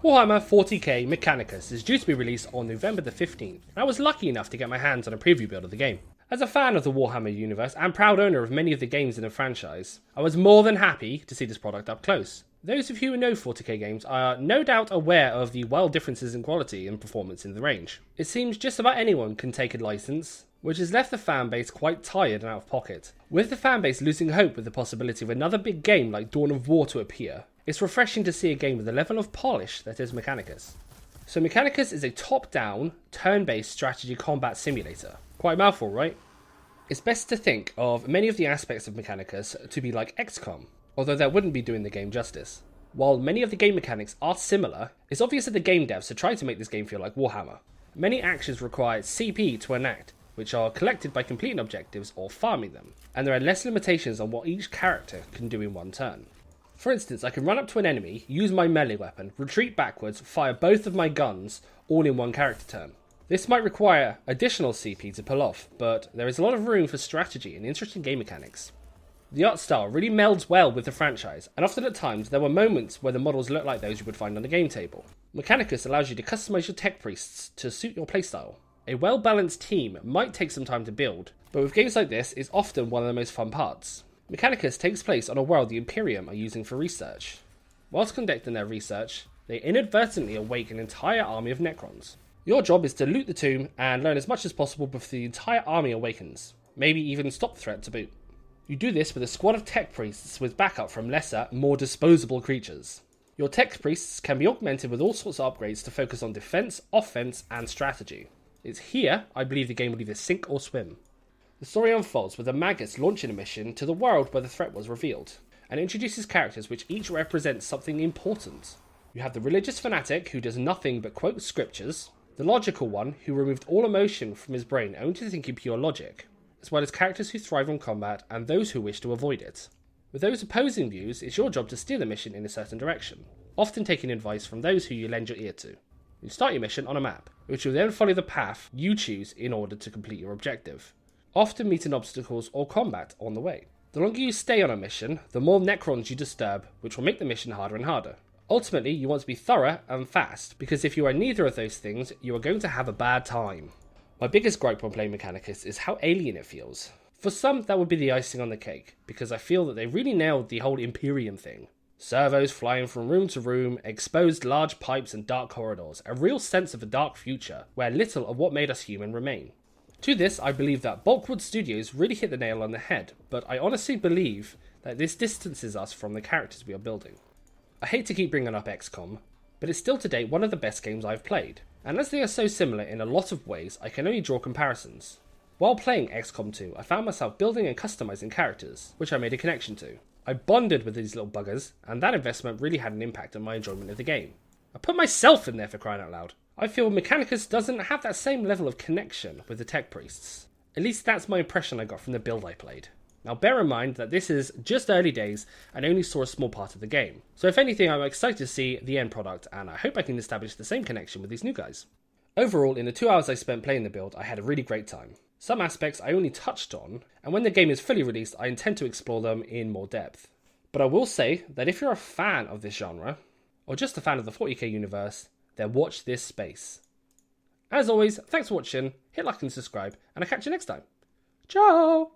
Warhammer 40k Mechanicus is due to be released on November the 15th, and I was lucky enough to get my hands on a preview build of the game. As a fan of the Warhammer universe and proud owner of many of the games in the franchise, I was more than happy to see this product up close. Those of you who know 40k games are no doubt aware of the wild differences in quality and performance in the range. It seems just about anyone can take a license, which has left the fanbase quite tired and out of pocket. With the fanbase losing hope with the possibility of another big game like Dawn of War to appear, it's refreshing to see a game with the level of polish that is Mechanicus. So Mechanicus is a top-down, turn-based strategy combat simulator. Quite a mouthful, right? It's best to think of many of the aspects of Mechanicus to be like XCOM, although that wouldn't be doing the game justice. While many of the game mechanics are similar, it's obvious that the game devs are trying to make this game feel like Warhammer. Many actions require CP to enact, which are collected by completing objectives or farming them, and there are less limitations on what each character can do in one turn. For instance, I can run up to an enemy, use my melee weapon, retreat backwards, fire both of my guns, all in one character turn. This might require additional CP to pull off, but there is a lot of room for strategy and interesting game mechanics. The art style really melds well with the franchise, and often at times there were moments where the models look like those you would find on the game table. Mechanicus allows you to customize your tech priests to suit your playstyle. A well-balanced team might take some time to build, but with games like this, it's often one of the most fun parts. Mechanicus takes place on a world the Imperium are using for research. Whilst conducting their research, they inadvertently awake an entire army of Necrons. Your job is to loot the tomb and learn as much as possible before the entire army awakens, maybe even stop the threat to boot. You do this with a squad of tech priests with backup from lesser, more disposable creatures. Your tech priests can be augmented with all sorts of upgrades to focus on defense, offense, and strategy. It's here I believe the game will either sink or swim. The story unfolds with the maggots launching a mission to the world where the threat was revealed, and introduces characters which each represent something important. You have the religious fanatic who does nothing but quote scriptures, the logical one who removed all emotion from his brain only to think in pure logic, as well as characters who thrive on combat and those who wish to avoid it. With those opposing views, it's your job to steer the mission in a certain direction, often taking advice from those who you lend your ear to. You start your mission on a map, which will then follow the path you choose in order to complete your objective, often meeting obstacles or combat on the way. The longer you stay on a mission, the more Necrons you disturb, which will make the mission harder and harder. Ultimately, you want to be thorough and fast, because if you are neither of those things, you are going to have a bad time. My biggest gripe when playing Mechanicus is how alien it feels. For some, that would be the icing on the cake, because I feel that they really nailed the whole Imperium thing. Servos flying from room to room, exposed large pipes and dark corridors, a real sense of a dark future, where little of what made us human remain. To this, I believe that Bulkwood Studios really hit the nail on the head, but I honestly believe that this distances us from the characters we are building. I hate to keep bringing up XCOM, but it's still to date one of the best games I've played, and as they are so similar in a lot of ways, I can only draw comparisons. While playing XCOM 2, I found myself building and customizing characters, which I made a connection to. I bonded with these little buggers, and that investment really had an impact on my enjoyment of the game. I put myself in there, for crying out loud. I feel Mechanicus doesn't have that same level of connection with the tech priests. At least that's my impression I got from the build I played. Now bear in mind that this is just early days and only saw a small part of the game. So if anything, I'm excited to see the end product, and I hope I can establish the same connection with these new guys. Overall, in the 2 hours I spent playing the build, I had a really great time. Some aspects I only touched on, and when the game is fully released, I intend to explore them in more depth. But I will say that if you're a fan of this genre, or just a fan of the 40k universe, then watch this space. As always, thanks for watching, hit like and subscribe, and I'll catch you next time. Ciao!